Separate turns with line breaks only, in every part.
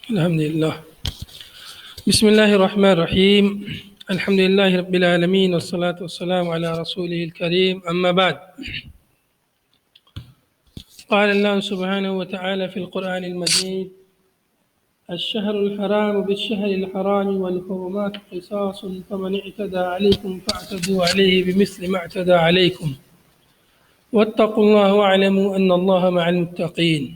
الحمد لله. بسم الله الرحمن الرحيم. الحمد لله رب العالمين، والصلاة والسلام على رسوله الكريم. أما بعد، قال الله سبحانه وتعالى في القرآن المجيد: الشهر الحرام بالشهر الحرام والحرمات قصاص، فمن اعتدى عليكم فاعتدوا عليه بمثل ما اعتدى عليكم واتقوا الله واعلموا أن الله مع المتقين.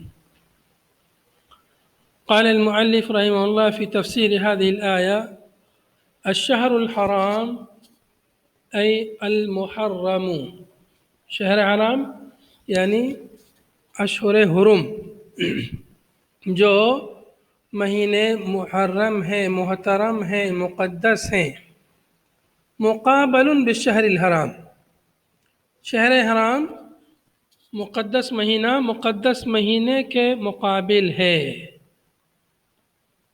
قال المؤلف رحمه الله في تفسير هذه الآية: الشهر الحرام أي المحرم. شہر حرام یعنی اشہر حرم، جو مہینے محرم ہیں، محترم ہیں، مقدس ہیں. مقابل بالشہر الحرام، شہر حرام مقدس مہینہ مقدس مہینے کے مقابل ہے.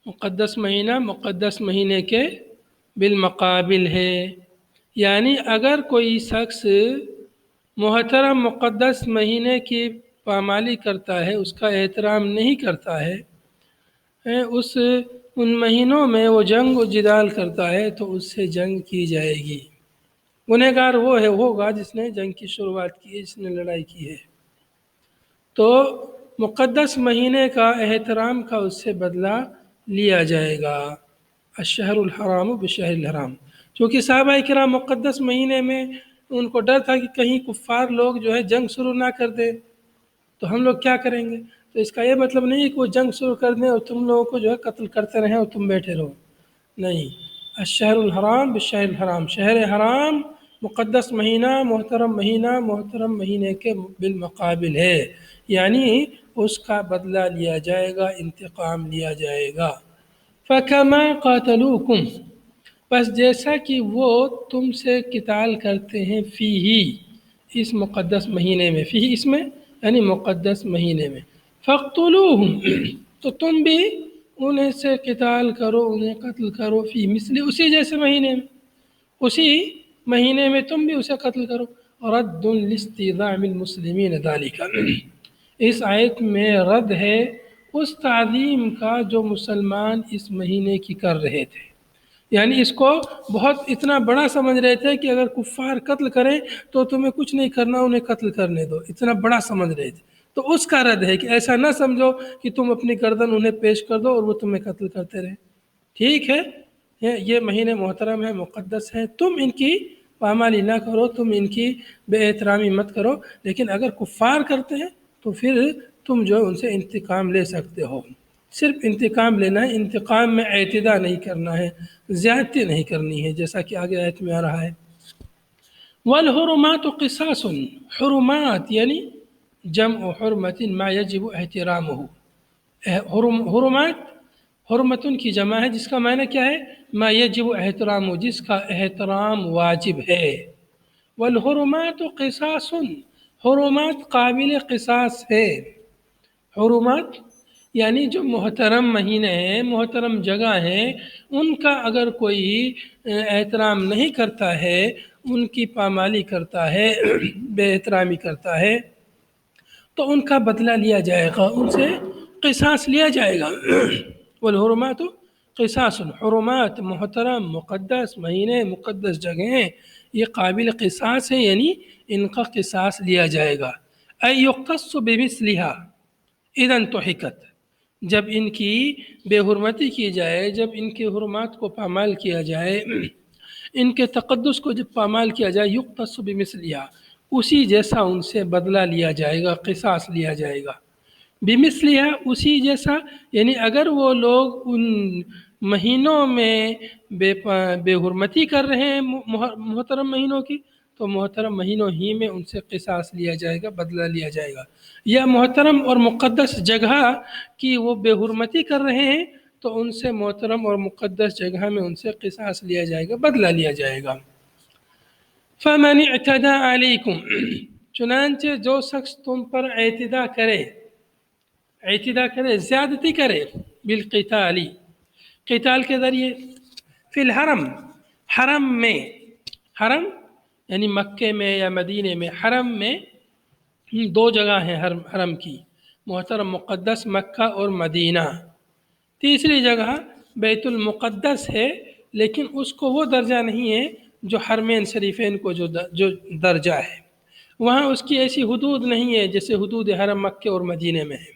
مقدس مہینہ مقدس مہینے کے بالمقابل ہے. یعنی اگر کوئی شخص محترم مقدس مہینے کی پامالی کرتا ہے، اس کا احترام نہیں کرتا ہے، ان مہینوں میں وہ جنگ و جدال کرتا ہے، تو اس سے جنگ کی جائے گی. گنہگار وہ ہوگا جس نے جنگ کی شروعات کی ہے، جس نے لڑائی کی ہے. تو مقدس مہینے کا احترام کا اس سے بدلہ لیا جائے گا. الشہر الحرام بالشہر الحرام، چونکہ صحابہ کرام مقدس مہینے میں ان کو ڈر تھا کہ کہیں کفار لوگ جو ہے جنگ شروع نہ کر دیں تو ہم لوگ کیا کریں گے. تو اس کا یہ مطلب نہیں ہے کہ وہ جنگ شروع کر دیں اور تم لوگوں کو جو ہے قتل کرتے رہیں اور تم بیٹھے رہو. نہیں، الشہر الحرام بالشہر الحرام، شہر حرام مقدس مہینہ محترم مہینے کے بالمقابل ہے، یعنی اس کا بدلہ لیا جائے گا، انتقام لیا جائے گا. فَكَمَا قَاتَلُوكُمْ، بس جیسا کہ وہ تم سے قتال کرتے ہیں فیہ، اس مقدس مہینے میں، فیہ اس میں یعنی مقدس مہینے میں. فَاقْتُلُوهُمْ، تو تم بھی انہیں سے قتال کرو، انہیں قتل کرو، فی مثل، اسی جیسے مہینے میں، اسی مہینے میں تم بھی اسے قتل کرو. رد لاستیضاع المسلمین ذالک، اس آیت میں رد ہے اس تعظیم کا جو مسلمان اس مہینے کی کر رہے تھے. یعنی اس کو بہت اتنا بڑا سمجھ رہے تھے کہ اگر کفار قتل کریں تو تمہیں کچھ نہیں کرنا، انہیں قتل کرنے دو، اتنا بڑا سمجھ رہے تھے. تو اس کا رد ہے کہ ایسا نہ سمجھو کہ تم اپنی گردن انہیں پیش کر دو اور وہ تمہیں قتل کرتے رہے. ٹھیک ہے، یہ مہینے محترم ہیں، مقدس ہیں، تم ان کی پامالی نہ کرو، تم ان کی بے احترامی مت کرو، لیکن اگر کفار کرتے ہیں تو پھر تم جو ان سے انتقام لے سکتے ہو. صرف انتقام لینا ہے، انتقام میں اعتداء نہیں کرنا ہے، زیادتی نہیں کرنی ہے، جیسا کہ آگے آیت میں آ رہا ہے. والحرمات قصاص، حرمات یعنی جمع حرمت ما یجب احترامہ. حرمات حرمتن کی جمع ہے جس کا معنی کیا ہے؟ ما یجب احترامہ، جس کا احترام واجب ہے. والحرمات قصاص، حرمات قابل قصاص ہے. حرمات یعنی جو محترم مہینے ہیں، محترم جگہ ہیں، ان کا اگر کوئی احترام نہیں کرتا ہے، ان کی پامالی کرتا ہے، بے احترامی کرتا ہے، تو ان کا بدلہ لیا جائے گا، ان سے قصاص لیا جائے گا. والحرمات قصاص، حرمات محترم مقدس مہینے مقدس جگہیں یہ قابل قصاص ہیں، یعنی ان کا قصاص لیا جائے گا. ای یقتص بمثلہا اذا انتہکت، جب ان کی بے حرمتی کی جائے، جب ان کے حرمات کو پامال کیا جائے، ان کے تقدس کو جب پامال کیا جائے، یقتص بمثلہا، اسی جیسا ان سے بدلہ لیا جائے گا، قصاص لیا جائے گا. بمثلہا اسی جیسا، یعنی اگر وہ لوگ ان مہینوں میں بے حرمتی کر رہے ہیں محترم مہینوں کی، تو محترم مہینوں ہی میں ان سے قصاص لیا جائے گا، بدلہ لیا جائے گا. یا محترم اور مقدس جگہ کی وہ بے حرمتی کر رہے ہیں تو ان سے محترم اور مقدس جگہ میں ان سے قصاص لیا جائے گا، بدلہ لیا جائے گا. فَمَنِ اعْتَدَى عَلَيْكُمْ، چنانچہ جو شخص تم پر اعتداء کرے، زیادتی کرے، بالقتال، قتال کے ذریعے، فی الحرم، حرم میں، حرم یعنی مکے میں یا مدینے میں، حرم میں دو جگہ ہیں حرم کی، محترم مقدس مکہ اور مدینہ. تیسری جگہ بیت المقدس ہے، لیکن اس کو وہ درجہ نہیں ہے جو حرمین شریفین کو جو درجہ ہے، وہاں اس کی ایسی حدود نہیں ہے جیسے حدود حرم مکہ اور مدینہ میں ہے۔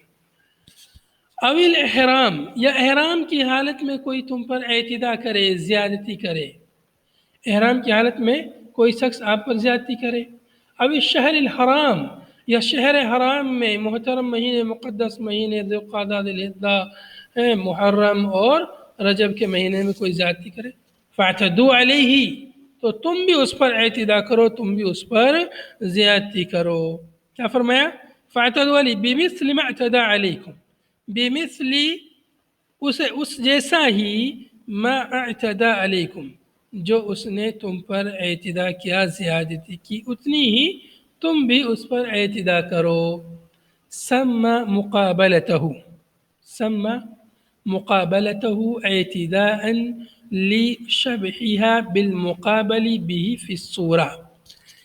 اویل احرام، یا احرام کی حالت میں کوئی تم پر اعتداء کرے، زیادتی کرے، احرام کی حالت میں کوئی شخص آپ پر زیادتی کرے، اب الشہر الحرام، یا شہر حرام میں محترم مہینے، مقدس مہینے ذوالقعدہ، ذوالحجہ، محرم اور رجب کے مہینے میں کوئی زیادتی کرے، فاعتدوا علیہ، تو تم بھی اس پر اعتداء کرو، تم بھی اس پر زیادتی کرو۔ کیا فرمایا؟ فاعتدوا علیہ بمثل ما اعتدى علیکم، بمثلی اس جیسا ہی ما اعتدى علیکم، جو اس نے تم پر اعتداء کیا، زیادتی کی، اتنی ہی تم بھی اس پر اعتداء کرو۔ سمى مقابلته، سمى مقابلته اعتداء لشبحها بالمقابل به في الصورة،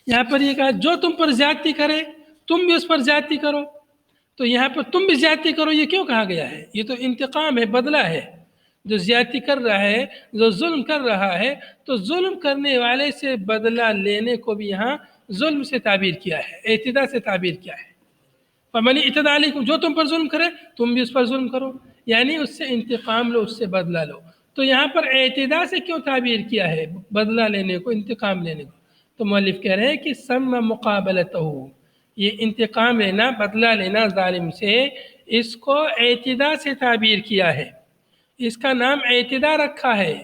یہاں پر یہ کہا جو تم پر زیادتی کرے تم بھی اس پر زیادتی کرو، تو یہاں پر تم بھی زیادتی کرو یہ کیوں کہا گیا ہے؟ یہ تو انتقام ہے، بدلہ ہے۔ جو زیادتی کر رہا ہے، جو ظلم کر رہا ہے، تو ظلم کرنے والے سے بدلہ لینے کو بھی یہاں ظلم سے تعبیر کیا ہے، اعتداء سے تعبیر کیا ہے۔ فمن اعتدى علیکم، جو تم پر ظلم کرے تم بھی اس پر ظلم کرو، یعنی اس سے انتقام لو، اس سے بدلہ لو۔ تو یہاں پر اعتداء سے کیوں تعبیر کیا ہے؟ بدلہ لینے کو، انتقام لینے کو۔ تو مؤلف کہہ رہے ہیں کہ سمى مقابلتہ، یہ انتقام لینا، بدلہ لینا ظالم سے، اس کو اعتداء سے تعبیر کیا ہے، اس کا نام اعتداء رکھا ہے،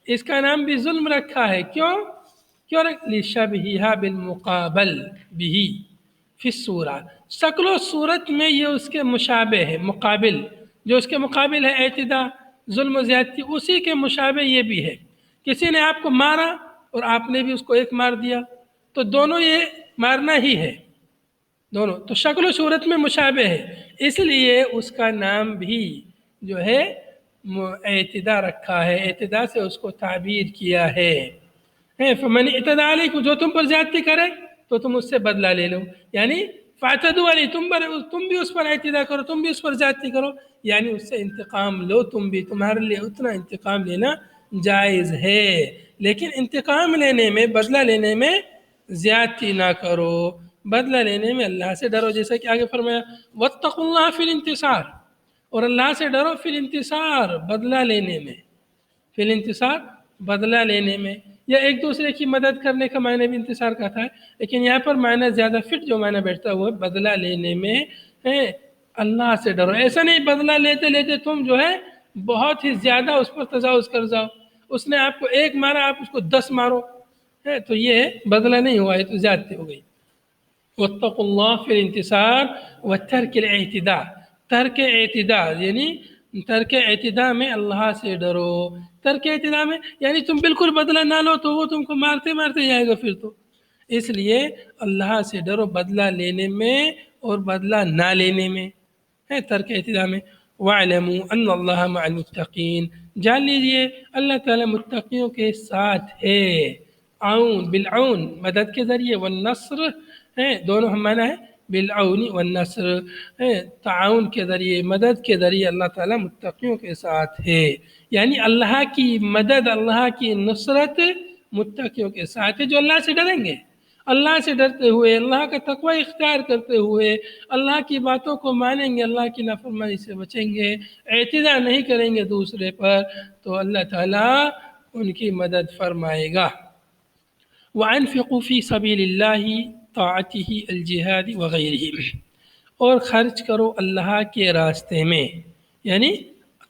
اس کا نام بھی ظلم رکھا ہے۔ کیوں لشبہھا بالمقابل بہ فی الصورہ، شکل و صورت میں یہ اس کے مشابہ ہے، مقابل، جو اس کے مقابل ہے اعتداء، ظلم و زیادتی، اسی کے مشابہ یہ بھی ہے۔ کسی نے آپ کو مارا اور آپ نے بھی اس کو ایک مار دیا، تو دونوں یہ مارنا ہی ہے، دونوں تو شکل و صورت میں مشابہ ہے، اس لیے اس کا نام بھی جو ہے اعتداء رکھا ہے، اعتداء سے اس کو تعبیر کیا ہے۔ فمن اعتدى علیکم، جو تم پر زیادتی کرے تو تم اس سے بدلہ لے لو، یعنی فاعتدوا علیہ، تم بھی اس پر اعتداء کرو، تم بھی اس پر زیادتی کرو، یعنی اس سے انتقام لو تم بھی، تمہارے لیے اتنا انتقام لینا جائز ہے، لیکن انتقام لینے میں، بدلہ لینے میں زیادتی نہ کرو، بدلہ لینے میں اللہ سے ڈرو، جیسا کہ آگے فرمایا واتقوا اللہ فی الانتصار، اور اللہ سے ڈرو فی الانتصار، بدلہ لینے میں، فی الانتصار، بدلہ لینے میں، یا ایک دوسرے کی مدد کرنے کا معنی بھی انتصار کا تھا، لیکن یہاں پر معنی زیادہ فٹ جو معنی بیٹھتا ہوا بدلہ لینے میں ہے، اللہ سے ڈرو۔ ایسا نہیں بدلہ لیتے لیتے تم جو ہے بہت ہی زیادہ اس پر تجاوز کر جاؤ، اس نے آپ کو ایک مارا آپ اس کو 10 مارو، تو یہ بدلہ نہیں ہوا، یہ تو زیادتی ہو گئی۔ واتقوا اللہ فی الانتصار وترک الاعتداء، ترک اعتداء یعنی ترک اعتداء میں اللہ سے ڈرو، ترک اعتداء میں یعنی تم بالکل بدلہ نہ لو تو وہ تم کو مارتے مارتے جائے گا پھر تو، اس لیے اللہ سے ڈرو بدلہ لینے میں اور بدلہ نہ لینے میں، ہے ترک اعتداء میں۔ وَاعْلَمُوا أَنَّ اللَّهَ مَعَ الْمُتَّقِينَ، جان لیجئے اللہ تعالیٰ متقیوں کے ساتھ ہے، عون، بالعون مدد کے ذریعے، والنصر ہے دونوں ہم معنی ہے، بالعون والنصر ہے تعاون کے ذریعے، مدد کے ذریعے اللہ تعالیٰ متقیوں کے ساتھ ہے، یعنی اللہ کی مدد، اللہ کی نصرت متقیوں کے ساتھ ہے جو اللہ سے ڈریں گے، اللہ سے ڈرتے ہوئے، اللہ کا تقوی اختیار کرتے ہوئے، اللہ کی باتوں کو مانیں گے، اللہ کی نافرمانی سے بچیں گے، اعتداء نہیں کریں گے دوسرے پر، تو اللہ تعالیٰ ان کی مدد فرمائے گا۔ وَأَنفِقُوا فِي سَبِيلِ اللَّهِ طَاعَتِهِ الْجِهَادِ وَغَيْرِهِ، اور خرچ کرو اللہ کے راستے میں، یعنی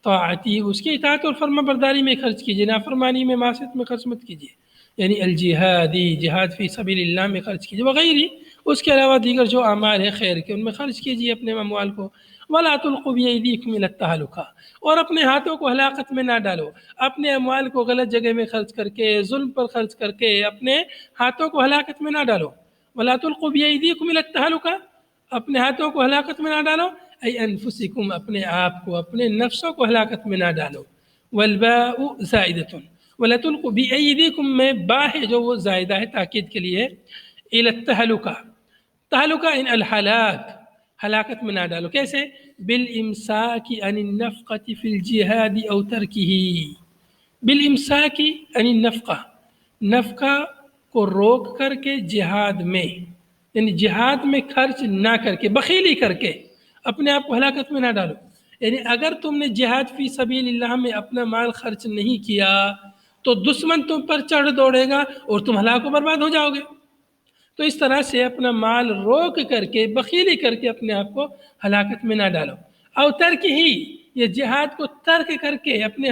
طاعتی اس کی اطاعت اور فرما برداری میں خرچ کیجیے، نافرمانی میں، معصیت میں خرچ مت کیجیے، یعنی الجہادی، جہاد فی سبیل اللہ میں خرچ کیجیے، وغیرہ اس کے علاوہ دیگر جو اعمال ہیں خیر کے ان میں خرچ کیجیے اپنے اموال کو۔ وَلَا تُلْقُوا بِأَيْدِيكُمْ إِلَى التَّهْلُكَةِ، اور اپنے ہاتھوں کو ہلاکت میں نہ ڈالو، اپنے اموال کو غلط جگہ میں خرچ کر کے، ظلم پر خرچ کر کے اپنے ہاتھوں کو ہلاکت میں نہ ڈالو۔ وَلَا تُلْقُوا بِأَيْدِيكُمْ إِلَى التَّهْلُكَةِ، اپنے ہاتھوں کو ہلاکت میں نہ ڈالو، ای انفسکم، اپنے آپ کو، اپنے نفسوں کو ہلاکت میں نہ ڈالو۔ والباء زائدۃ، ولا تلقوا بأیدیکم میں با ہے جو وہ زائدہ ہے تاکید کے لیے، الی التہلکہ، تہلکہ ان الہلاک، ہلاکت میں نہ ڈالو، کیسے؟ بالامساک عن النفقۃ فی الجہاد او ترکہ، بالامساک عن النفقہ، نفقہ کو روک کر کے جہاد میں، یعنی جہاد میں خرچ نہ کر کے، بخیلی کر کے اپنے آپ کو ہلاکت میں نہ ڈالو۔ یعنی اگر تم نے جہاد فی سبیل اللہ میں اپنا مال خرچ نہیں کیا تو دشمن تم پر چڑھ دوڑے گا اور تم ہلاک و برباد ہو جاؤ گے۔ تو اس طرح سے اپنا مال روک کر کے، بخیلی کر کے اپنے آپ کو ہلاکت میں نہ ڈالو۔ اور ترک ہی، یہ جہاد کو ترک کر کے اپنے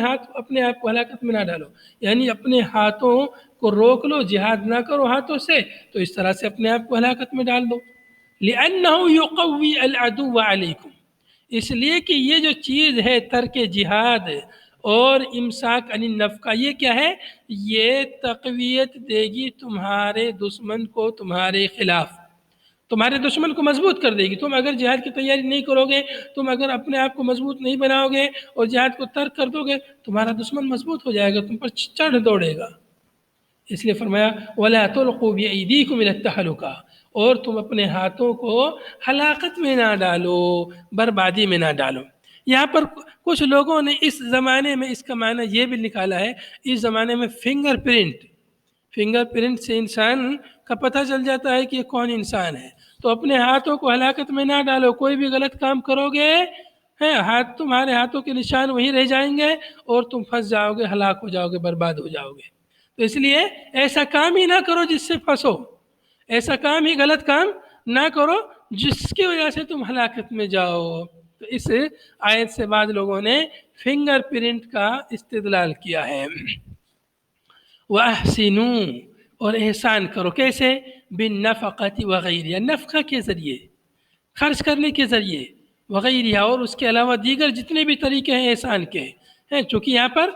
آپ کو ہلاکت میں نہ ڈالو، یعنی اپنے ہاتھوں کو روک لو، جہاد نہ کرو ہاتھوں سے، تو اس طرح سے اپنے آپ کو ہلاکت میں ڈال دو۔ لِأَنَّهُ يُقَوِّي الْعَدُوَّ عَلَيْكُمْ، اس لیے کہ یہ جو چیز ہے ترک جہاد اور امساک عن النفقہ، یہ کیا ہے؟ یہ تقویت دے گی تمہارے دشمن کو تمہارے خلاف، تمہارے دشمن کو مضبوط کر دے گی۔ تم اگر جہاد کی تیاری نہیں کرو گے، تم اگر اپنے آپ کو مضبوط نہیں بناؤ گے اور جہاد کو ترک کر دو گے، تمہارا دشمن مضبوط ہو جائے گا، تم پر چڑھ دوڑے گا۔ اس لیے فرمایا وَلَا تُلْقُوا بِأَيْدِيكُمْ إِلَى التَّهْلُكَةِ، اور تم اپنے ہاتھوں کو ہلاکت میں نہ ڈالو، بربادی میں نہ ڈالو۔ یہاں پر کچھ لوگوں نے اس زمانے میں اس کا معنی یہ بھی نکالا ہے، اس زمانے میں فنگر پرنٹ سے انسان کا پتہ چل جاتا ہے کہ یہ کون انسان ہے۔ تو اپنے ہاتھوں کو ہلاکت میں نہ ڈالو، کوئی بھی غلط کام کرو گے تمہارے ہاتھوں کے نشان وہیں رہ جائیں گے اور تم پھنس جاؤ گے، ہلاک ہو جاؤ گے، برباد ہو جاؤ گے۔ تو اس لیے ایسا کام ہی نہ کرو جس سے پھنسو، ایسا کام ہی، غلط کام نہ کرو جس کی وجہ سے تم ہلاکت میں جاؤ۔ تو اس آیت سے بعض لوگوں نے فنگر پرنٹ کا استدلال کیا ہے۔ وَأَحْسِنُوا، اور احسان کرو، کیسے؟ بِالنَّفَقَةِ وَغَيْرِهَا، نفقہ کے ذریعے، خرچ کرنے کے ذریعے، وغیرہ، اور اس کے علاوہ دیگر جتنے بھی طریقے ہیں احسان کے ہیں، چونکہ یہاں پر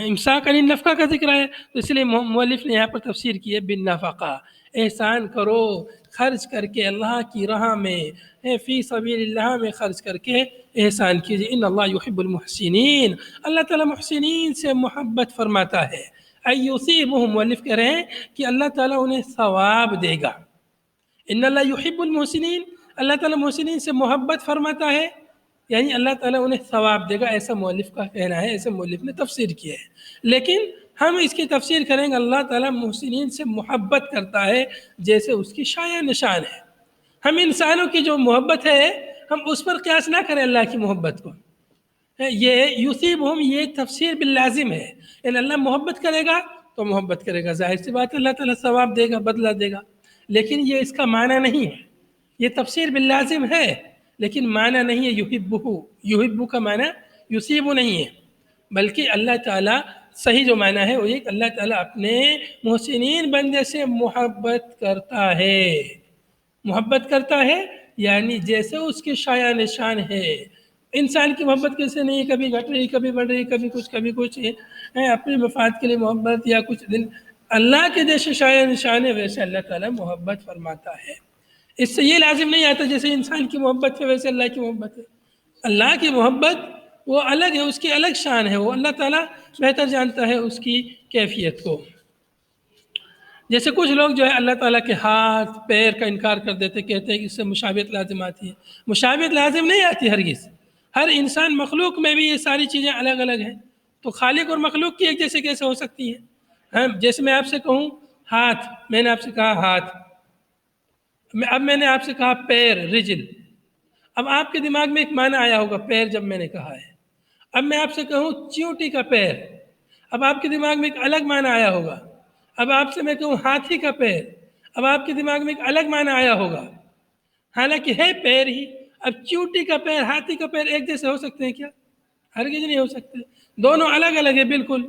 امساک عن النفقہ کا ذکر ہے، تو اس لیے مؤلف نے یہاں پر تفسیر کی ہے بالنفقہ، احسان کرو، خرچ کر کے اللہ کی راہ میں، فی سبیل اللہ میں خرچ کر کے احسان کیجیے۔ ان اللہ یحب المحسنین، اللہ تعالیٰ محسنین سے محبت فرماتا ہے۔ ایصیبہم، مؤلف کہہ رہے ہیں کہ اللہ تعالیٰ انہیں ثواب دے گا۔ ان اللہ یحب المحسنین، اللہ تعالیٰ محسنین سے محبت فرماتا ہے، یعنی اللہ تعالیٰ انہیں ثواب دے گا، ایسا مؤلف کا کہنا ہے، ایسا مؤلف نے تفسیر کی ہے۔ لیکن ہم اس کی تفسیر کریں گے اللہ تعالیٰ محسنین سے محبت کرتا ہے جیسے اس کی شایع نشان ہے۔ ہم انسانوں کی جو محبت ہے ہم اس پر قیاس نہ کریں اللہ کی محبت کو۔ یہ یصیبہم، یہ تفسیر باللازم ہے، یعنی اللہ محبت کرے گا تو محبت کرے گا، ظاہر سی بات ہے اللہ تعالیٰ ثواب دے گا، بدلہ دے گا، لیکن یہ اس کا معنی نہیں ہے۔ یہ تفسیر باللازم ہے لیکن معنی نہیں ہے یحبہ، یحبہ کا معنی یصیب نہیں ہے، بلکہ اللہ تعالیٰ صحیح جو معنی ہے وہ یہ کہ اللہ تعالیٰ اپنے محسنین بندے سے محبت کرتا ہے، محبت کرتا ہے یعنی جیسے اس کے شایع نشان ہے۔ انسان کی محبت کیسے نہیں، کبھی گھٹ رہی، کبھی بڑھ رہی، کبھی کچھ اپنے مفاد کے لیے محبت یا کچھ دن، اللہ کے جیسے شایع نشان ہے ویسے اللہ تعالیٰ محبت فرماتا ہے۔ اس سے یہ لازم نہیں آتا جیسے انسان کی محبت ہے ویسے اللہ کی محبت ہے۔ اللہ کی محبت وہ الگ ہے، اس کی الگ شان ہے، وہ اللہ تعالیٰ بہتر جانتا ہے اس کی کیفیت کو۔ جیسے کچھ لوگ جو ہے اللہ تعالیٰ کے ہاتھ پیر کا انکار کر دیتے، کہتے ہیں کہ اس سے مشابہت لازم آتی ہے۔ مشابہت لازم نہیں آتی ہرگز، ہر انسان مخلوق میں بھی یہ ساری چیزیں الگ الگ ہیں، تو خالق اور مخلوق کی ایک جیسے کیسے ہو سکتی ہیں؟ جیسے میں آپ سے کہوں ہاتھ، میں نے آپ سے کہا ہاتھ، اب میں نے آپ سے کہا پیر، رجل، اب آپ کے دماغ میں ایک معنی آیا ہوگا پیر جب میں نے کہا ہے۔ اب میں آپ سے کہوں چیونٹی کا پیر، اب آپ کے دماغ میں ایک الگ معنی آیا ہوگا۔ اب آپ سے میں کہوں ہاتھی کا پیر، اب آپ کے دماغ میں ایک الگ معنی آیا ہوگا، حالانکہ ہے پیر ہی۔ اب چیونٹی کا پیر، ہاتھی کا پیر ایک جیسے ہو سکتے ہیں کیا؟ ہرگز نہیں ہو سکتے، دونوں الگ الگ ہیں بالکل۔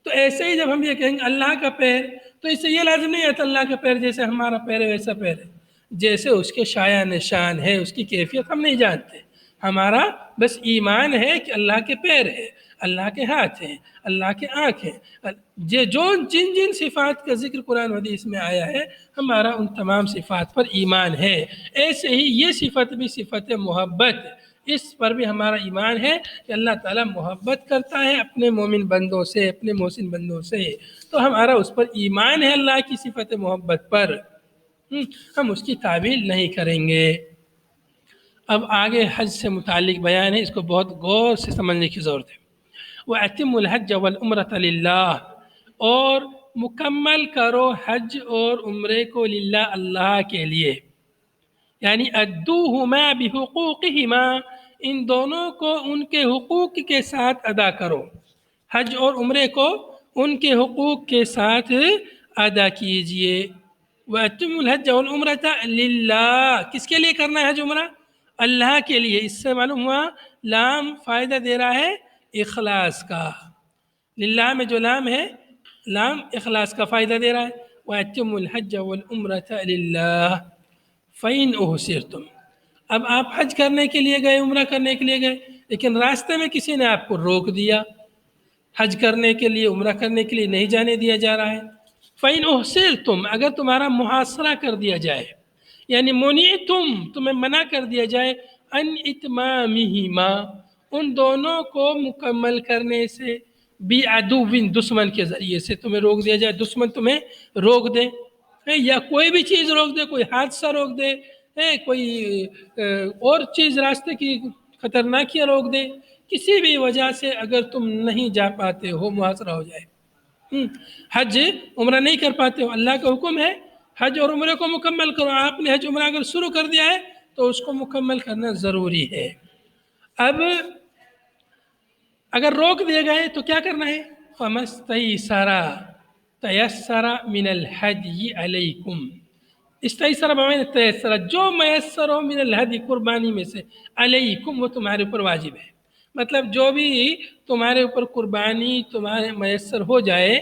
تو ایسے ہی جب ہم یہ کہیں گے اللہ کا پیر، تو اس سے یہ لازم نہیں آتا اللہ کا پیر جیسے ہمارا پیر ہے ویسا پیر ہے، جیسے اس کے شایع نشان ہے، اس کی کیفیت ہم نہیں جانتے۔ ہمارا بس ایمان ہے کہ اللہ کے پیر ہے، اللہ کے ہاتھ ہیں، اللہ کے آنکھ ہیں، جو جن صفات کا ذکر قرآن و حدیث میں آیا ہے ہمارا ان تمام صفات پر ایمان ہے۔ ایسے ہی یہ صفت بھی صفت محبت، اس پر بھی ہمارا ایمان ہے کہ اللہ تعالیٰ محبت کرتا ہے اپنے مومن بندوں سے، اپنے محسن بندوں سے، تو ہمارا اس پر ایمان ہے اللہ کی صفت محبت پر، ہم اس کی تعویل نہیں کریں گے۔ اب آگے حج سے متعلق بیان ہے، اس کو بہت غور سے سمجھنے کی ضرورت ہے۔ وَأَتِمُّ الْحَجَّ وَالْعُمْرَةَ لِلَّهِ، اور مکمل کرو حج اور عمرے کو للہ، اللہ کے لیے، یعنی ادوہما بحقوقہما، ان دونوں کو ان کے حقوق کے ساتھ ادا کرو، حج اور عمرے کو ان کے حقوق کے ساتھ ادا کیجئے۔ وَأَتِمُّ الْحَجَّ وَالْعُمْرَةَ لِلَّهِ، کس کے لیے کرنا ہے حج عمرہ؟ اللہ کے لیے۔ اس سے معلوم ہوا لام فائدہ دے رہا ہے اخلاص کا، للہ میں جو لام ہے، لام اخلاص کا فائدہ دے رہا ہے۔ وَأَتِمُّ الْحَجَّ وَالْعُمْرَةَ لِلَّهِ فَإِنْ أُحْصِرْتُمْ، اب آپ حج کرنے کے لیے گئے، عمرہ کرنے کے لیے گئے، لیکن راستے میں کسی نے آپ کو روک دیا، حج کرنے کے لیے، عمرہ کرنے کے لیے نہیں جانے دیا جا رہا ہے۔ فَإِنْ أُحْصِرْتُمْ، اگر تمہارا محاصرہ کر دیا جائے، یعنی منعتم، تمہیں منع کر دیا جائے، ان اتمامہما، ان دونوں کو مکمل کرنے سے، بعدوٍ، دشمن کے ذریعے سے تمہیں روک دیا جائے، دشمن تمہیں روک دے، یا کوئی بھی چیز روک دے، کوئی حادثہ روک دے، کوئی اور چیز راستے کی خطرناکیاں روک دے، کسی بھی وجہ سے اگر تم نہیں جا پاتے ہو، محاصرہ ہو جائے، حج عمرہ نہیں کر پاتے ہو، اللہ کا حکم ہے حج اور عمرے کو مکمل کرو، آپ نے حج عمرہ اگر شروع کر دیا ہے تو اس کو مکمل کرنا ضروری ہے۔ اب اگر روک دیے گئے تو کیا کرنا ہے؟ فَمَسْتَيْسَرَ، تَيَسَّرَ مِنَ الْحَدْيِ عَلَيْكُمْ، استیسر بمعنی تیسر، جو میسر ہو، من الہدی، قربانی میں سے، علیکم، وہ تمہارے اوپر واجب ہے، مطلب جو بھی تمہارے اوپر قربانی تمہارے میسر ہو جائے،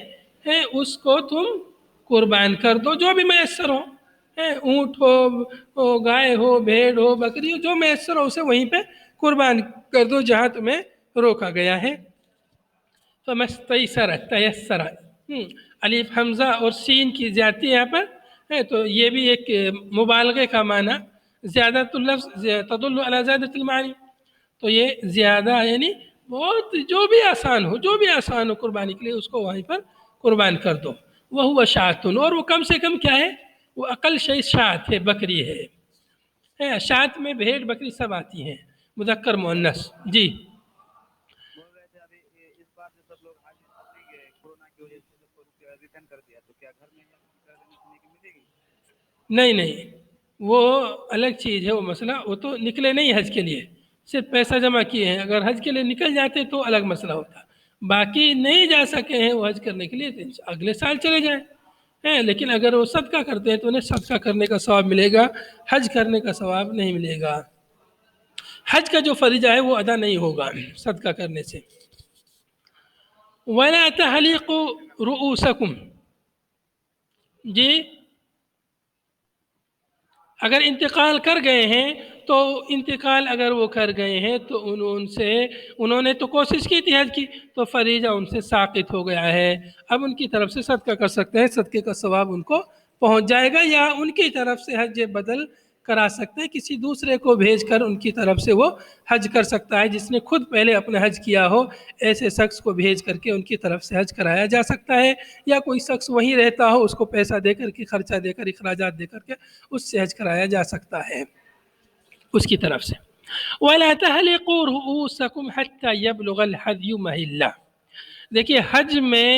اس کو تم قربان کر دو، جو بھی میسر ہو، اونٹ ہو، گائے ہو، بھیڑ ہو، بکری ہو، جو میسر ہو اسے وہیں پہ قربان کر دو جہاں تمہیں روکا گیا ہے۔ فَمَسْتَيْسَرَ، تَيَسَّرَ، الف حمزہ اور سین کی زیادتی یہاں پر ہے، تو یہ بھی ایک مبالغے کا معنی، زیادہ اللفظ تدل علی زیادۃ المعانی، تو یہ زیادہ یعنی بہت، جو بھی آسان ہو قربانی کے لیے، اس کو وہیں پر قربان کر دو۔ وَهُوَ شَاةٌ، اور وہ کم سے کم کیا ہے؟ وہ اقل شیء شاۃ ہے، بکری ہے، شاۃ میں بھیڑ بکری سب آتی ہیں، مذکر مؤنث۔ جی
بول رہے تھے ابھی اس بار جو سب لوگ حج نہیں گئے کورونا کی وجہ سے، سب کو ریٹرن کر دیا، تو کیا گھر میں کر دینے کی نیکی ملے گی؟
نہیں، وہ الگ چیز ہے، وہ مسئلہ، وہ تو نکلے نہیں حج کے لیے، صرف پیسہ جمع کیے ہیں، اگر حج کے لیے نکل جاتے تو الگ مسئلہ ہوتا، باقی نہیں جا سکے ہیں وہ حج کرنے کے لیے تو اگلے سال چلے جائیں، لیکن اگر وہ صدقہ کرتے ہیں تو انہیں صدقہ کرنے کا ثواب ملے گا، حج کرنے کا ثواب نہیں ملے گا، حج کا جو فریضہ ہے وہ ادا نہیں ہوگا صدقہ کرنے سے۔ وَلَا تَحْلِقُوا رُؤُوسَكُمْ، جی اگر انتقال کر گئے ہیں تو انتقال اگر وہ کر گئے ہیں تو انہوں نے تو کوشش کی تھی حج کی، تو فریضہ ان سے ساقط ہو گیا ہے، اب ان کی طرف سے صدقہ کر سکتے ہیں، صدقے کا ثواب ان کو پہنچ جائے گا، یا ان کی طرف سے حج بدل کرا سکتے ہیں، کسی دوسرے کو بھیج کر ان کی طرف سے وہ حج کر سکتا ہے، جس نے خود پہلے اپنا حج کیا ہو، ایسے شخص کو بھیج کر کے ان کی طرف سے حج کرایا جا سکتا ہے، یا کوئی شخص وہیں رہتا ہو، اس کو پیسہ دے کر کے، خرچہ دے کر، اخراجات دے کر کے اس سے حج کرایا جا سکتا ہے اس کی طرف سے۔ وَلَا تَحْلِقُوا رُؤُوسَكُمْ حَتَّى يَبْلُغَ الْحَدْيُ مَحِلَّهُ، دیکھیے حج میں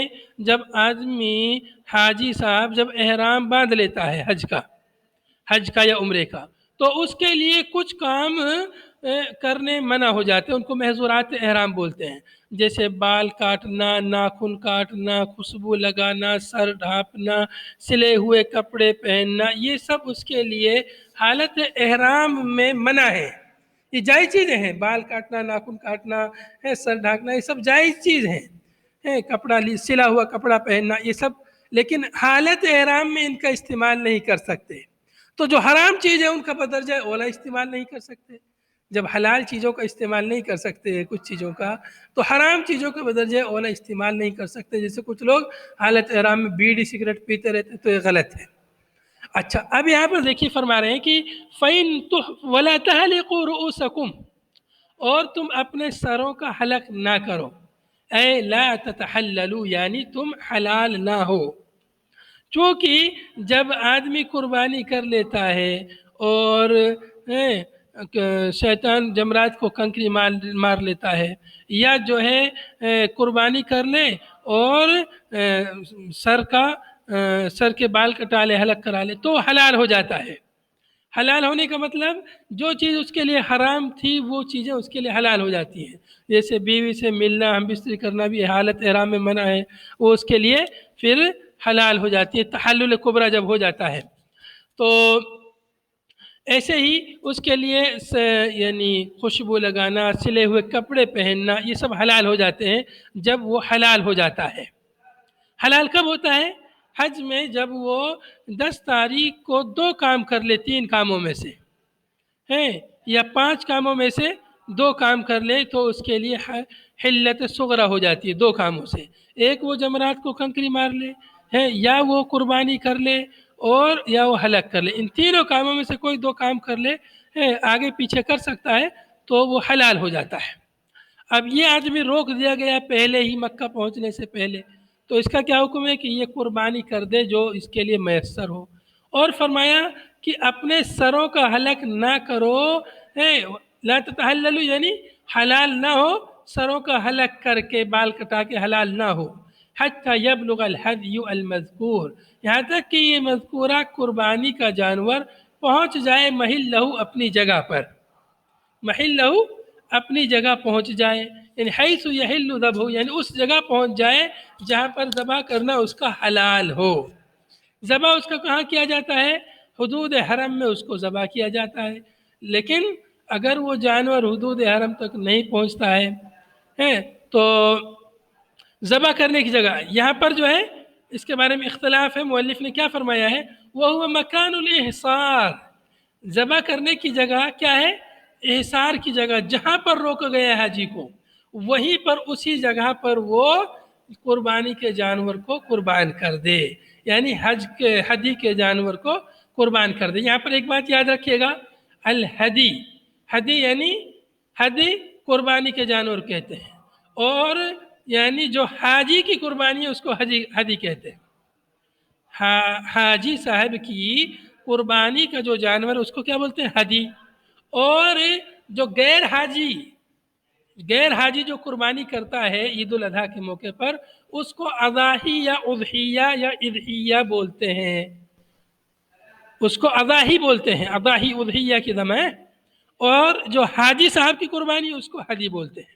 جب آدمی، حاجی صاحب جب احرام باندھ لیتا ہے حج کا یا عمرے کا، تو اس کے لیے کچھ کام کرنے منع ہو جاتے ہیں، ان کو محظورات احرام بولتے ہیں، جیسے بال کاٹنا، ناخن کاٹنا، خوشبو لگانا، سر ڈھانپنا، سلے ہوئے کپڑے پہننا، یہ سب اس کے لیے حالت احرام میں منع ہے، یہ جائز چیزیں ہیں، بال کاٹنا، ناخن کاٹنا، سر ڈھانکنا، یہ سب جائز چیز ہیں، کپڑا سلا ہوا کپڑا پہننا، یہ سب، لیکن حالت احرام میں ان کا استعمال نہیں کر سکتے، تو جو حرام چیز ہے ان کا بدرجہ اولا استعمال نہیں کر سکتے، جب حلال چیزوں کا استعمال نہیں کر سکتے کچھ چیزوں کا، تو حرام چیزوں کے بدرجہ اولا استعمال نہیں کر سکتے، جیسے کچھ لوگ حالت احرام میں بیڑی سگریٹ پیتے رہتے ہیں، تو یہ غلط ہے۔ اچھا، اب یہاں پر دیکھیے فرما رہے ہیں کہ فَإِن وَلَا تَحْلِقُوا رُؤُوسَكُمْ، اور تم اپنے سروں کا حلق نہ کرو، اے لا تتحللوا، یعنی تم حلال نہ ہو، چونکہ جب آدمی قربانی کر لیتا ہے اور شیطان جمرات کو کنکری مار لیتا ہے، یا جو ہے قربانی کر لے اور سر کے بال کٹا لے، حلق کرا لے، تو حلال ہو جاتا ہے۔ حلال ہونے کا مطلب جو چیز اس کے لیے حرام تھی وہ چیزیں اس کے لیے حلال ہو جاتی ہیں، جیسے بیوی سے ملنا، ہم بستری کرنا بھی حالت احرام میں منع ہے، وہ اس کے لیے پھر حلال ہو جاتی ہے، تحلل کبریٰ جب ہو جاتا ہے۔ تو ایسے ہی اس کے لیے یعنی خوشبو لگانا، سلے ہوئے کپڑے پہننا، یہ سب حلال ہو جاتے ہیں جب وہ حلال ہو جاتا ہے۔ حلال کب ہوتا ہے؟ حج میں جب وہ 10 تاریخ کو 2 کام کر لے 3 کاموں میں سے ہیں، یا 5 کاموں میں سے 2 کام کر لے، تو اس کے لیے حلت صغریٰ ہو جاتی ہے 2 کاموں سے۔ ایک وہ جمرات کو کنکری مار لے ہے، یا وہ قربانی کر لے، اور یا وہ حلق کر لے، ان تینوں کاموں میں سے کوئی 2 کام کر لے ہے، آگے پیچھے کر سکتا ہے تو وہ حلال ہو جاتا ہے۔ اب یہ آدمی روک دیا گیا پہلے ہی مکہ پہنچنے سے پہلے، تو اس کا کیا حکم ہے کہ یہ قربانی کر دے جو اس کے لیے میسر ہو، اور فرمایا کہ اپنے سروں کا حلق نہ کرو، لا تتحللوا یعنی حلال نہ ہو سروں کا حلق کر کے، بال کٹا کے حلال نہ ہو، حتی یبلغ الہدی المذکور، یہاں تک کہ یہ مذکورہ قربانی کا جانور پہنچ جائے محلہ اپنی جگہ پر، محلہ اپنی جگہ پہنچ جائے، یعنی حیث یحل ذبحہ، یعنی اس جگہ پہنچ جائے جہاں پر ذبح کرنا اس کا حلال ہو۔ ذبح اس کا کہاں کیا جاتا ہے؟ حدود حرم میں اس کو ذبح کیا جاتا ہے، لیکن اگر وہ جانور حدود حرم تک نہیں پہنچتا ہے تو ذبح کرنے کی جگہ یہاں پر جو ہے اس کے بارے میں اختلاف ہے، مؤلف نے کیا فرمایا ہے، وَهُوَ مَكَانُ الْإِحْصَارِ، ذبح کرنے کی جگہ کیا ہے؟ احصار کی جگہ، جہاں پر روکا گیا ہے حاجی کو، وہیں پر اسی جگہ پر وہ قربانی کے جانور کو قربان کر دے، یعنی ہدی کے جانور کو قربان کر دے۔ یہاں پر ایک بات یاد رکھیے گا، الہدی، ہدی یعنی ہدی قربانی کے جانور کہتے ہیں، اور یعنی جو حاجی کی قربانی ہے اس کو ہدی کہتے ہیں۔ حاجی صاحب کی قربانی کا جو جانور اس کو کیا بولتے ہیں؟ ہدی۔ اور جو غیر حاجی جو قربانی کرتا ہے عید الاضحیٰ کے موقع پر، اس کو اضاحی یا اضحیہ یا اضحیہ بولتے ہیں، اس کو اضاحی بولتے ہیں، اضاحی اضحیہ کی جمع ہے، اور جو حاجی صاحب کی قربانی ہے اس کو ہدی بولتے ہیں۔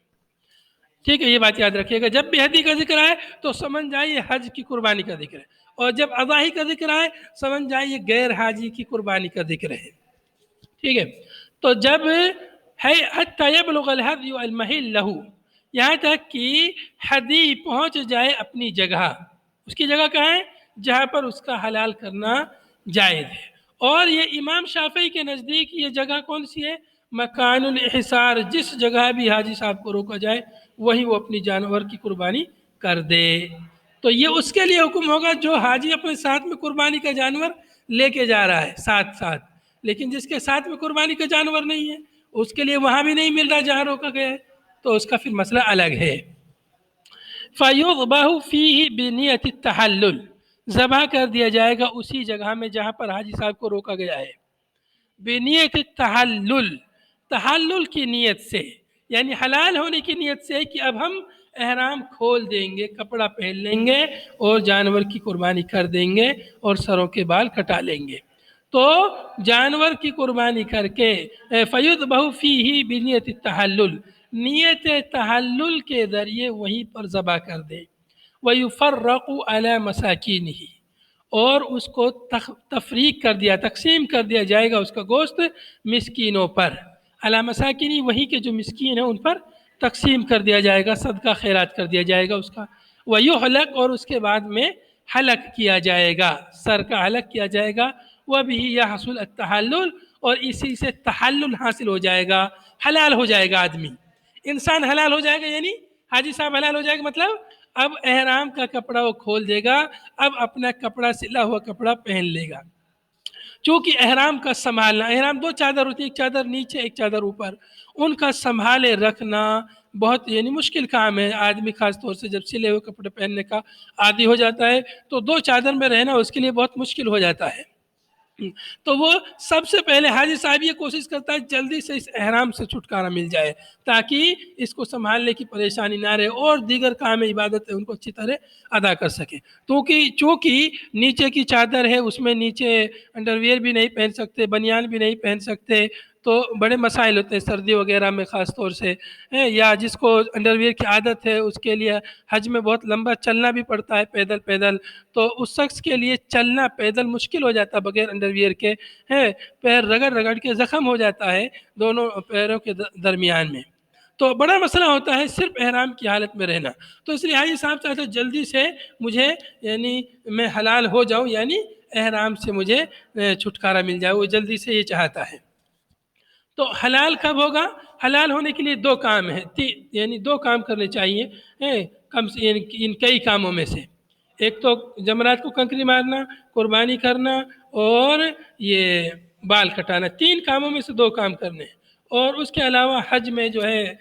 ٹھیک ہے، یہ بات یاد رکھیے گا، جب بھی ہدی کا ذکر آئے تو سمجھ جائیے حج کی قربانی کا ذکر ہے، اور جب اضاحی کا ذکر آئے سمجھ جائیے غیر حاجی کی قربانی کا ذکر ہے۔ ٹھیک ہے، تو جب ہے حتی یبلغ الہدی المحلہ، یہاں تک کہ ہدی پہنچ جائے اپنی جگہ، اس کی جگہ کہاں ہے؟ جہاں پر اس کا حلال کرنا جائز ہے۔ اور یہ امام شافعی کے نزدیک یہ جگہ کون سی ہے؟ مکان الحصار، جس جگہ بھی حاجی صاحب کو روکا جائے وہیں وہ اپنی جانور کی قربانی کر دے۔ تو یہ اس کے لیے حکم ہوگا جو حاجی اپنے ساتھ میں قربانی کا جانور لے کے جا رہا ہے ساتھ، لیکن جس کے ساتھ میں قربانی کا جانور نہیں ہے اس کے لیے وہاں بھی نہیں مل رہا جہاں روکا گیا ہے، تو اس کا پھر مسئلہ الگ ہے۔ فَيُضْبَحُ فِيهِ بِنِيَّةِ التَّحَلُّلِ، ذبح کر دیا جائے گا اسی جگہ میں جہاں پر حاجی صاحب کو روکا گیا ہے، بنیت التحلل، تحلل کی نیت سے، یعنی حلال ہونے کی نیت سے کہ اب ہم احرام کھول دیں گے، کپڑا پہن لیں گے اور جانور کی قربانی کر دیں گے اور سروں کے بال کٹا لیں گے۔ تو جانور کی قربانی کر کے فَيُذْبَحُ فِيهِ بِنِيَّةِ التَّحَلُّلِ، نیت تحلل کے ذریعے وہیں پر ذبح کر دے، وَيُفَرَّقُ عَلَى مَسَاكِينِهِ، اور اس کو تفریق کر دیا، تقسیم کر دیا جائے گا اس کا گوشت مسکینوں پر، علی مساکینی، وہیں کے جو مسکین ہیں ان پر تقسیم کر دیا جائے گا، صدقہ خیرات کر دیا جائے گا اس کا۔ وَيُحْلَقُ، اور اس کے بعد میں حلق کیا جائے گا، سر کا حلق کیا جائے گا۔ وَبِهِ يَحْصُلُ التَّحَلُّلُ، اور اسی سے تحلل حاصل ہو جائے گا، حلال ہو جائے گا آدمی، انسان حلال ہو جائے گا، یعنی حاجی صاحب حلال ہو جائے گا، مطلب اب احرام کا کپڑا وہ کھول دے گا، اب اپنا کپڑا سلا ہوا کپڑا پہن لے گا۔ چونکہ احرام کا سنبھالنا، احرام 2 چادر ہوتی ہے، ایک چادر نیچے ایک چادر اوپر، ان کا سنبھالے رکھنا بہت یعنی مشکل کام ہے۔ آدمی خاص طور سے جب سلے ہوئے کپڑے پہننے کا عادی ہو جاتا ہے تو 2 چادر میں رہنا اس کے لیے بہت مشکل ہو جاتا ہے۔ تو وہ سب سے پہلے حاجی صاحب یہ کوشش کرتا ہے جلدی سے اس احرام سے چھٹکارا مل جائے تاکہ اس کو سنبھالنے کی پریشانی نہ رہے اور دیگر کام عبادت ہے ان کو اچھی طرح ادا کر سکے. چونکہ نیچے کی چادر ہے اس میں نیچے انڈر ویئر بھی نہیں پہن سکتے, بنیان بھی نہیں پہن سکتے, تو بڑے مسائل ہوتے ہیں سردی وغیرہ میں خاص طور سے, یا جس کو انڈر ویئر کی عادت ہے اس کے لیے حج میں بہت لمبا چلنا بھی پڑتا ہے پیدل پیدل, تو اس شخص کے لیے چلنا پیدل مشکل ہو جاتا ہے بغیر انڈر ویئر کے, پیر رگڑ رگڑ کے زخم ہو جاتا ہے دونوں پیروں کے درمیان میں, تو بڑا مسئلہ ہوتا ہے صرف احرام کی حالت میں رہنا. تو اس لیے حاجی صاحب چاہتے جلدی سے مجھے یعنی میں حلال ہو جاؤں, یعنی احرام سے مجھے چھٹکارا مل جائے, وہ جلدی سے یہ چاہتا ہے. تو حلال کب ہوگا؟ حلال ہونے کے لیے دو کام ہیں, یعنی دو کام کرنے چاہیے کم سے ان کئی کاموں میں سے. ایک تو جمرات کو کنکری مارنا, قربانی کرنا اور یہ بال کٹانا, تین کاموں میں سے دو کام کرنے. اور اس کے علاوہ حج میں جو ہے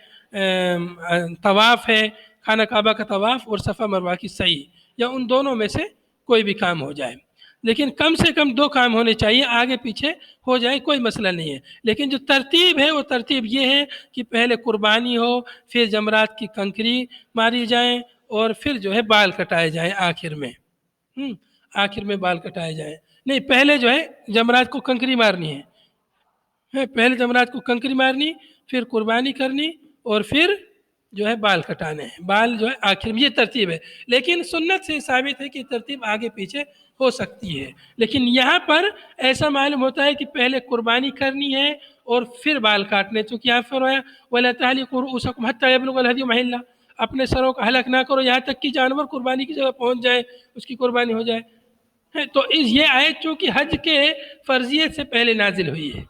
طواف ہے, خانہ کعبہ کا طواف اور صفا مروہ کی سعی, یا ان دونوں میں سے کوئی بھی کام ہو جائے, لیکن کم سے کم دو کام ہونے چاہیے, آگے پیچھے ہو جائے کوئی مسئلہ نہیں ہے. لیکن جو ترتیب ہے وہ ترتیب یہ ہے کہ پہلے قربانی ہو, پھر جمرات کی کنکری ماری جائیں, اور پھر جو ہے بال کٹائے جائیں آخر میں. آخر میں بال کٹائے جائیں, نہیں پہلے جو ہے جمرات کو کنکری مارنی ہے, پہلے جمرات کو کنکری مارنی, پھر قربانی کرنی, اور پھر جو ہے بال کٹانے ہیں, بال جو ہے آخر میں, یہ ترتیب ہے. لیکن سنت سے ثابت ہے کہ ترتیب آگے پیچھے ہو سکتی ہے, لیکن یہاں پر ایسا معلوم ہوتا ہے کہ پہلے قربانی کرنی ہے اور پھر بال کاٹنے, چونکہ یہاں فرمایا وَلَا تَحْلِقُوا رُؤُوسَكُمْ حَتَّىٰ يَبْلُغَ الْهَدْيُ مَحِلَّهُ, اپنے سروں کا حلق نہ کرو یہاں تک کہ جانور قربانی کی جگہ پہنچ جائے, اس کی قربانی ہو جائے. تو یہ آیت چونکہ حج کے فرضیت سے پہلے نازل ہوئی ہے,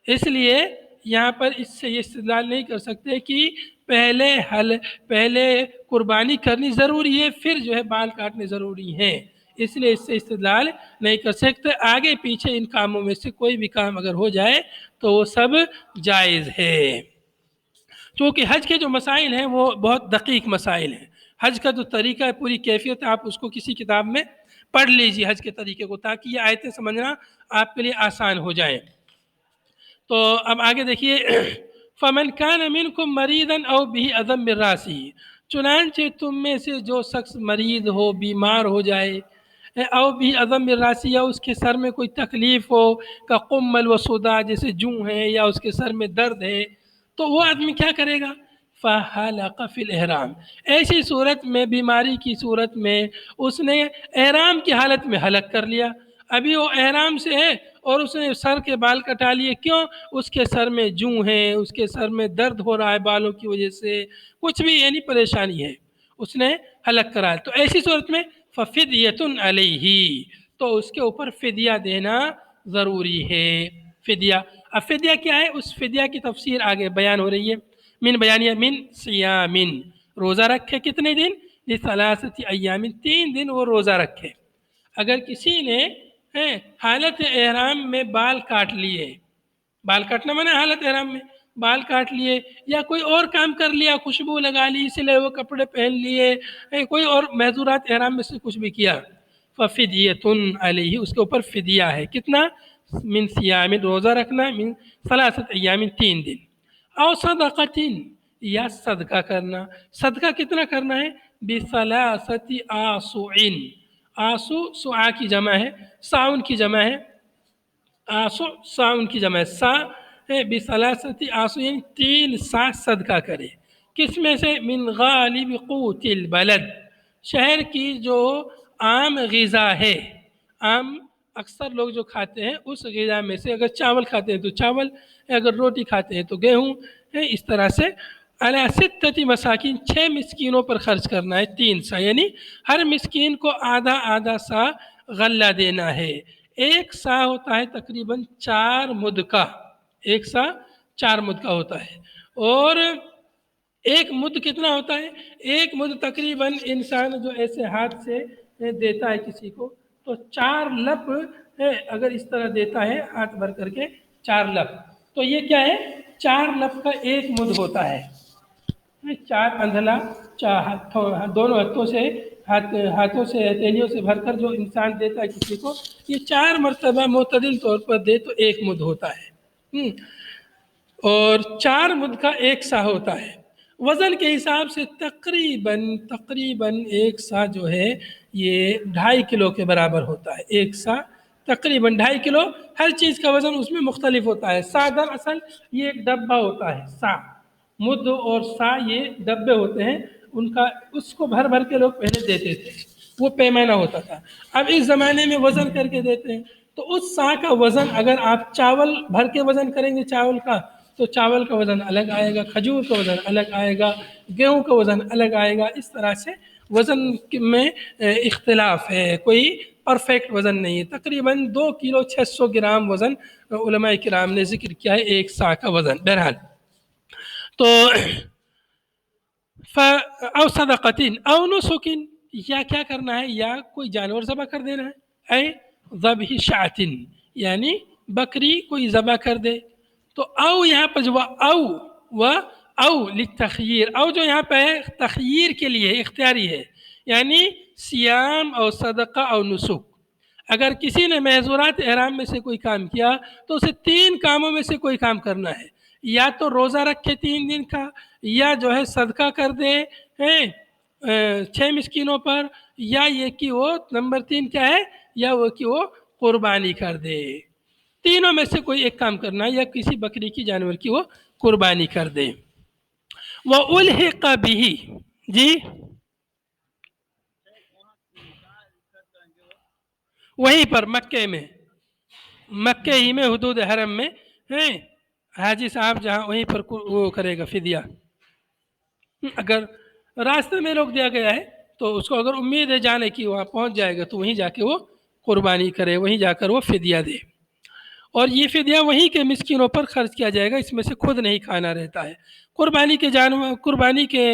اس لیے یہاں پر اس سے یہ استدلال نہیں کر سکتے کہ پہلے قربانی کرنی ضروری ہے پھر جو ہے بال کاٹنے ضروری ہیں, اس لیے اس سے استدلال نہیں کر سکتے. آگے پیچھے ان کاموں میں سے کوئی بھی کام اگر ہو جائے تو وہ سب جائز ہے, کیونکہ حج کے جو مسائل ہیں وہ بہت دقیق مسائل ہیں. حج کا جو طریقہ ہے پوری کیفیت آپ اس کو کسی کتاب میں پڑھ لیجیے حج کے طریقے کو, تاکہ یہ آیتیں سمجھنا آپ کے لیے آسان ہو جائیں. تو اب آگے دیکھیے فَمَنْ كَانَ مِنْكُمْ مَرِيضًا أَوْ بِهِ أَذًى مِّن رَأْسِهِ, چنانچہ تم میں سے جو شخص مریض ہو, بیمار ہو جائے, او بھی عظم راسی, یا اس کے سر میں کوئی تکلیف ہو, کا قمل و صداع, جیسے جوں ہے یا اس کے سر میں درد ہے, تو وہ آدمی کیا کرے گا؟ فَحَلَقَ فِي الْإِحْرَامِ, ایسی صورت میں, بیماری کی صورت میں اس نے احرام کی حالت میں حلق کر لیا. ابھی وہ احرام سے ہے اور اس نے سر کے بال کٹا لیے, کیوں؟ اس کے سر میں جوں ہے, اس کے سر میں درد ہو رہا ہے بالوں کی وجہ سے, کچھ بھی یعنی پریشانی ہے, اس نے حلق کرا. تو ایسی صورت میں فَفِدْيَةٌ عَلَيْهِ, تو اس کے اوپر فدیہ دینا ضروری ہے. فدیہ, اب فدیہ کیا ہے؟ اس فدیہ کی تفسیر آگے بیان ہو رہی ہے. من بیانیہ من صیامن, روزہ رکھے کتنے دن؟ لثلاثۃ ایام, 3 دن وہ روزہ رکھے. اگر کسی نے حالت احرام میں بال کاٹ لیے, بال کاٹنا منع حالت احرام میں, بال کاٹ لیے یا کوئی اور کام کر لیا, خوشبو لگا لی, سلے وہ کپڑے پہن لیے, کوئی اور محظورات احرام میں سے کچھ بھی کیا, فَفِدْيَةٌ عَلَيْهِ, اس کے اوپر فدیہ ہے. کتنا؟ من صیام, روزہ رکھنا, من ثلاثۃ ایام, 3 دن. او صدقۃ, یا صدقہ کرنا. صدقہ کتنا کرنا ہے؟ بثلاثۃ آصع, آصو سعا کی جمع ہے, ساؤن کی جمع ہے, آصع ساؤن کی جمع ہے, سا بثلاثۃ آصع, یعنی 3 سا صدقہ کرے. کس میں سے؟ من غالب قوت البلد, شہر کی جو عام غذا ہے, عام اکثر لوگ جو کھاتے ہیں اس غذا میں سے, اگر چاول کھاتے ہیں تو چاول, اگر روٹی کھاتے ہیں تو گیہوں, اس طرح سے علی 6 مساکین, 6 مسکینوں پر خرچ کرنا ہے, 3 سا, یعنی ہر مسکین کو آدھا آدھا سا غلہ دینا ہے. 1 سا ہوتا ہے تقریباً 4 مد کا, 1 سا 4 مد کا ہوتا ہے. اور 1 مد کتنا ہوتا ہے؟ 1 مد تقریباً انسان جو ایسے ہاتھ سے دیتا ہے کسی کو, تو 4 لپ اگر اس طرح دیتا ہے ہاتھ بھر کر کے, 4 لپ, تو یہ کیا ہے؟ 4 لپ کا 1 مد ہوتا ہے. 4 اندھلا, دونوں ہاتھوں سے ہاتھوں سے ہتھیلیوں سے بھر کر جو انسان دیتا ہے کسی کو، یہ 4 مرتبہ معتدل طور پر دے تو 1 مد ہوتا ہے، اور 4 مد کا 1 سا ہوتا ہے۔ وزن کے حساب سے تقریباً 1 سا جو ہے یہ 2.5 کلو کے برابر ہوتا ہے۔ 1 سا تقریباً 2.5 کلو، ہر چیز کا وزن اس میں مختلف ہوتا ہے۔ سا دراصل یہ ایک ڈبہ ہوتا ہے، سا مد اور سا یہ ڈبے ہوتے ہیں، ان کا اس کو بھر بھر کے لوگ پہلے دیتے تھے، وہ پیمانہ ہوتا تھا۔ اب اس زمانے میں وزن کر کے دیتے ہیں، تو اس سا کا وزن اگر آپ چاول بھر کے وزن کریں گے چاول کا، تو چاول کا وزن الگ آئے گا، کھجور کا وزن الگ آئے گا، گیہوں کا وزن الگ آئے گا۔ اس طرح سے وزن میں اختلاف ہے، کوئی پرفیکٹ وزن نہیں ہے۔ تقریباً 2 کلو 600 گرام وزن علماء کرام نے ذکر کیا ہے 1 سا کا وزن۔ بہرحال تو او صدقتین او نسکن، یا کیا کرنا ہے، یا کوئی جانور ذبح کر دینا ہے، اے ذبح شاۃ، یعنی بکری کوئی ذبح کر دے۔ تو او یہاں پر جو او للتخییر، او جو یہاں پہ ہے تخییر کے لیے اختیاری ہے، یعنی صیام اور صدقہ اور نسک۔ اگر کسی نے محظورات احرام میں سے کوئی کام کیا تو اسے 3 کاموں میں سے کوئی کام کرنا ہے، یا تو روزہ رکھے 3 دن کا، یا جو ہے صدقہ کر دے 6 مسکینوں پر، یا یہ کہ وہ نمبر 3 کیا ہے، یا وہ کہ وہ قربانی کر دے۔ تینوں میں سے کوئی ایک کام کرنا ہے، یا کسی بکری کی جانور کی وہ قربانی کر دے۔ وَأُلْحِقَ بِهِ، جی وہیں پر مکے میں، مکے ہی میں حدود حرم میں ہیں، حاجی صاحب جہاں وہیں پر وہ کرے گا فدیہ۔ اگر راستے میں روک دیا گیا ہے تو اس کو اگر امید ہے جانے کی وہاں پہنچ جائے گا، تو وہیں جا کے وہ قربانی کرے، وہیں جا کر وہ فدیہ دے، اور یہ فدیہ وہیں کے مسکینوں پر خرچ کیا جائے گا، اس میں سے خود نہیں کھانا رہتا ہے۔ قربانی کے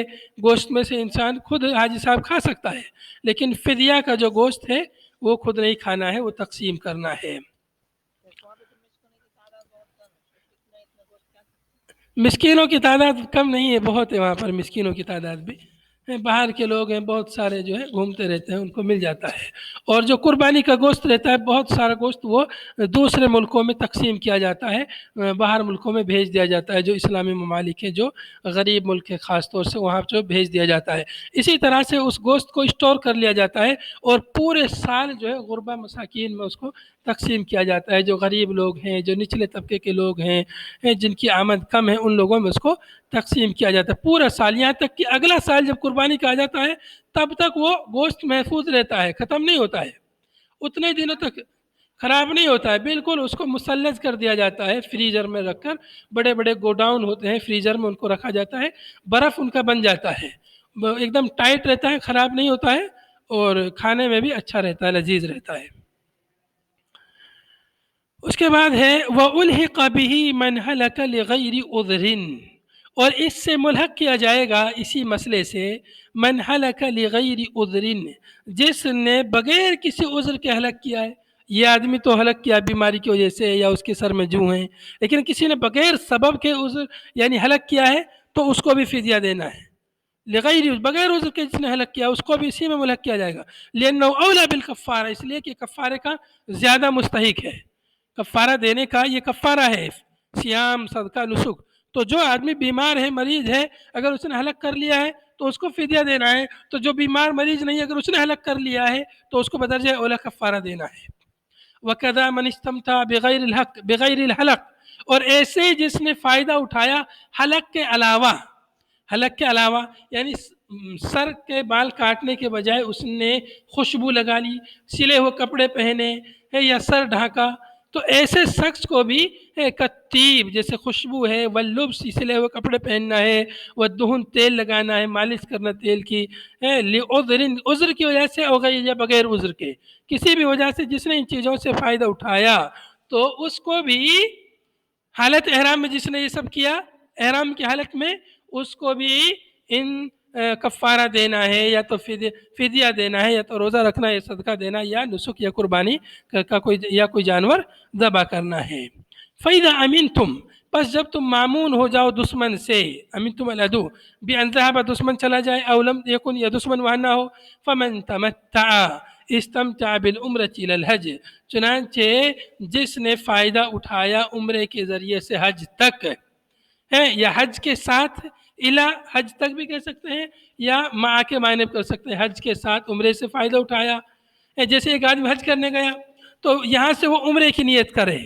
گوشت میں سے انسان خود حاجی صاحب کھا سکتا ہے، لیکن فدیہ کا جو گوشت ہے وہ خود نہیں کھانا ہے، وہ تقسیم کرنا ہے۔ مسکینوں کی تعداد کم نہیں ہے، بہت ہے وہاں پر مسکینوں کی تعداد بھی، باہر کے لوگ ہیں بہت سارے جو ہے گھومتے رہتے ہیں، ان کو مل جاتا ہے۔ اور جو قربانی کا گوشت رہتا ہے بہت سارا گوشت وہ دوسرے ملکوں میں تقسیم کیا جاتا ہے، باہر ملکوں میں بھیج دیا جاتا ہے، جو اسلامی ممالک ہیں، جو غریب ملک ہے خاص طور سے، وہاں جو بھیج دیا جاتا ہے۔ اسی طرح سے اس گوشت کو اسٹور کر لیا جاتا ہے، اور پورے سال جو ہے غربا مساکین میں اس کو تقسیم کیا جاتا ہے۔ جو غریب لوگ ہیں، جو نچلے طبقے کے لوگ ہیں، جن کی آمد کم ہے، ان لوگوں میں اس کو تقسیم کیا جاتا ہے پورا سال، یہاں تک کہ اگلا سال جب قربانی کا آ جاتا ہے تب تک وہ گوشت محفوظ رہتا ہے، ختم نہیں ہوتا ہے، اتنے دنوں تک خراب نہیں ہوتا ہے، بالکل اس کو مثلث کر دیا جاتا ہے، فریزر میں رکھ کر، بڑے بڑے گوڈاؤن ہوتے ہیں، فریزر میں ان کو رکھا جاتا ہے، برف ان کا بن جاتا ہے، ایک دم ٹائٹ رہتا ہے، خراب نہیں ہوتا ہے، اور کھانے میں بھی اچھا رہتا ہے، لذیذ رہتا ہے۔ اس کے بعد ہے وَأُلْحِقَ بِهِ مَنْ هَلَكَ لِغَيْرِ عُذْرٍ، اور اس سے ملحق کیا جائے گا اسی مسئلے سے من ہلک لغیر عذر، جس نے بغیر کسی عذر کے ہلاک کیا ہے۔ یہ آدمی تو ہلاک کیا بیماری کی وجہ سے، یا اس کے سر میں جو ہیں، لیکن کسی نے بغیر سبب کے عذر یعنی ہلاک کیا ہے تو اس کو بھی فدیہ دینا ہے۔ لغیر بغیر عذر کے جس نے ہلاک کیا اس کو بھی اسی میں ملحق کیا جائے گا، لأنه اولا بالکفارہ، اس لیے کہ کفارے کا زیادہ مستحق ہے، کفارہ دینے کا یہ کفارہ ہے، صیام صدقہ نسک۔ تو جو آدمی بیمار ہے، مریض ہے، اگر اس نے ہلاک کر لیا ہے تو اس کو فدیہ دینا ہے، تو جو بیمار مریض نہیں، اگر اس نے ہلاک کر لیا ہے تو اس کو بدرجہ اولا کفارہ دینا ہے۔ وَكَذَا مَنِ اسْتَمْتَعَ بِغَيْرِ الْحَلَقِ، اور ایسے ہی جس نے فائدہ اٹھایا حلق کے علاوہ، حلق کے علاوہ یعنی سر کے بال کاٹنے کے بجائے اس نے خوشبو لگا لی، سلے ہوئے کپڑے پہنے یا سر ڈھانکا، تو ایسے شخص کو بھی کتیب جیسے خوشبو ہے، واللبس سلے ہوئے کپڑے پہننا ہے، والدہن تیل لگانا ہے، مالش کرنا تیل کی، لعذر عذر کی وجہ سے ہو گئی یا بغیر عذر کے، کسی بھی وجہ سے جس نے ان چیزوں سے فائدہ اٹھایا تو اس کو بھی حالت احرام میں جس نے یہ سب کیا، احرام کی حالت میں، اس کو بھی ان کفارہ دینا ہے، یا تو فدیہ دینا ہے، یا تو روزہ رکھنا ہے، یا صدقہ دینا، یا نسک یا قربانی کا کوئی جانور ذبح کرنا ہے۔ فَإِذَا أَمِنْتُمْ، بس جب تم معمون ہو جاؤ دشمن سے، امنتم العدو بأن ذهب، دشمن چلا جائے، او لم يكن، یا دشمن وہاں نہ ہو، فمن تمتع استمتع بالعمرة الى الحج، چنانچہ جس نے فائدہ اٹھایا عمرے کے ذریعے سے حج تک ہے، یا حج کے ساتھ، الہ حج تک بھی کہہ سکتے ہیں، یا مع کے معنی کر سکتے ہیں، حج کے ساتھ عمرے سے فائدہ اٹھایا ہے۔ جیسے ایک آدمی حج کرنے گیا تو یہاں سے وہ عمرے کی نیت کرے،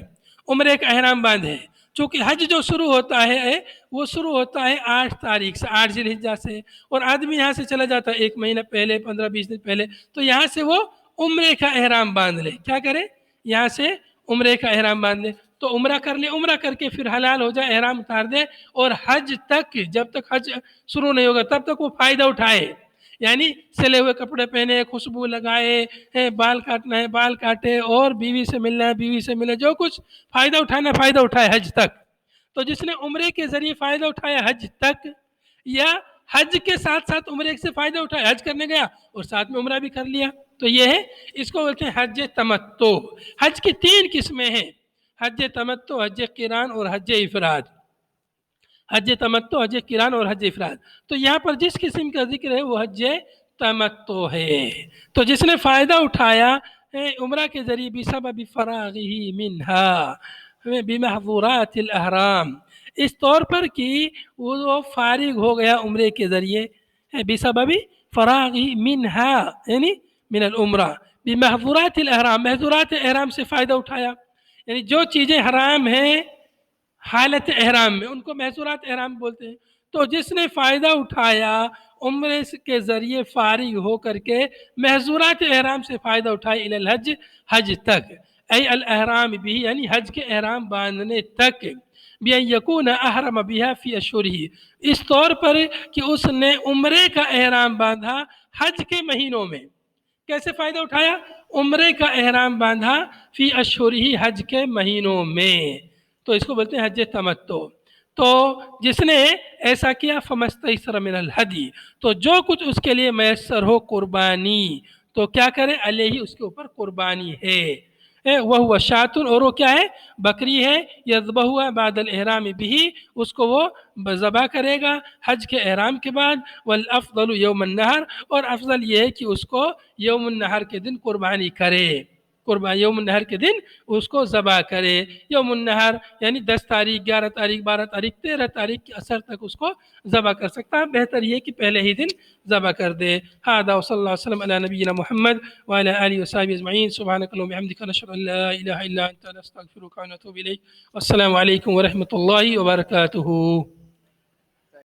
عمرے کا احرام باندھے، چونکہ حج جو شروع ہوتا ہے وہ شروع ہوتا ہے 8 تاریخ سے، 8 ذی الحجہ سے، اور آدمی یہاں سے چلا جاتا ہے 1 مہینہ پہلے، 15-20 دن پہلے، تو یہاں سے وہ عمرے کا احرام باندھ لے، کیا کرے، یہاں سے عمرے کا احرام باندھ لے، تو عمرہ کر لے، عمرہ کر کے پھر حلال ہو جائے، احرام اتار دے، اور حج تک، جب تک حج شروع نہیں ہوگا تب تک وہ فائدہ اٹھائے، یعنی سلے ہوئے کپڑے پہنے، خوشبو لگائے، بال کاٹنا ہے بال کاٹے، اور بیوی سے ملنا ہے بیوی سے ملے، جو کچھ فائدہ اٹھانا ہے فائدہ اٹھائے حج تک۔ تو جس نے عمرے کے ذریعے فائدہ اٹھایا حج تک، یا حج کے ساتھ ساتھ عمرے سے فائدہ اٹھایا، حج کرنے گیا اور ساتھ میں عمرہ بھی کر لیا، تو یہ ہے، اس کو بولتے ہیں حج تمتع۔ حج کی 3 قسمیں ہیں، حج تمتع، حج قران اور حج افراد۔ حج تمتع، حج قران اور حج افراد، تو یہاں پر جس قسم کا ذکر ہے وہ حج تمتع ہے۔ تو جس نے فائدہ اٹھایا عمرہ کے ذریعے بسبب فراغه منها بمحظورات الاحرام، اس طور پر کہ وہ فارغ ہو گیا عمرے کے ذریعے، بسبب فراغه منها یعنی من العمرہ، بمحظورات الاحرام، محظورات احرام سے فائدہ اٹھایا، یعنی جو چیزیں حرام ہیں حالت احرام میں ان کو محظورات احرام بولتے ہیں۔ تو جس نے فائدہ اٹھایا عمرے کے ذریعے فارغ ہو کر کے محظورات احرام سے فائدہ اٹھائے الی الحج، حج تک، ای الاحرام بھی یعنی حج کے احرام باندھنے تک، بأن یکون احرم بها فی اشہرہ، اس طور پر کہ اس نے عمرے کا احرام باندھا حج کے مہینوں میں۔ کیسے فائدہ اٹھایا؟ عمرے کا احرام باندھا فی اشہرہ، حج کے مہینوں میں، تو اس کو بولتے ہیں حج تمتع۔ تو جس نے ایسا کیا فمستیسر من الہدی، تو جو کچھ اس کے لیے میسر ہو قربانی، تو کیا کرے، علیہ اس کے اوپر قربانی ہے، وہ شاتن، اور وہ کیا ہے، بکری ہے، یذبحها بعد الاحرام بھی، اس کو وہ ذبح کرے گا حج کے احرام کے بعد، والافضل یوم النحر، اور افضل یہ ہے کہ اس کو یوم النحر کے دن قربانی کرے، یوم النحر کے دن اس کو ذبح کرے۔ یوم النحر یعنی 10 تاریخ، 11 تاریخ، 12 تاریخ، 13 تاریخ کے عصر تک اس کو ذبح کر سکتا ہے، بہتر یہ کہ پہلے ہی دن ذبح کر دے۔ ھذا وصلی اللہ وسلم علی نبینا محمد وعلی آلہ وصحبہ اجمعین، سبحانک اللہم وبحمدک، نشہد ان لا الہ الا انت، نستغفرک ونتوب الیک۔ والسلام علیکم ورحمۃ اللہ وبرکاتہ۔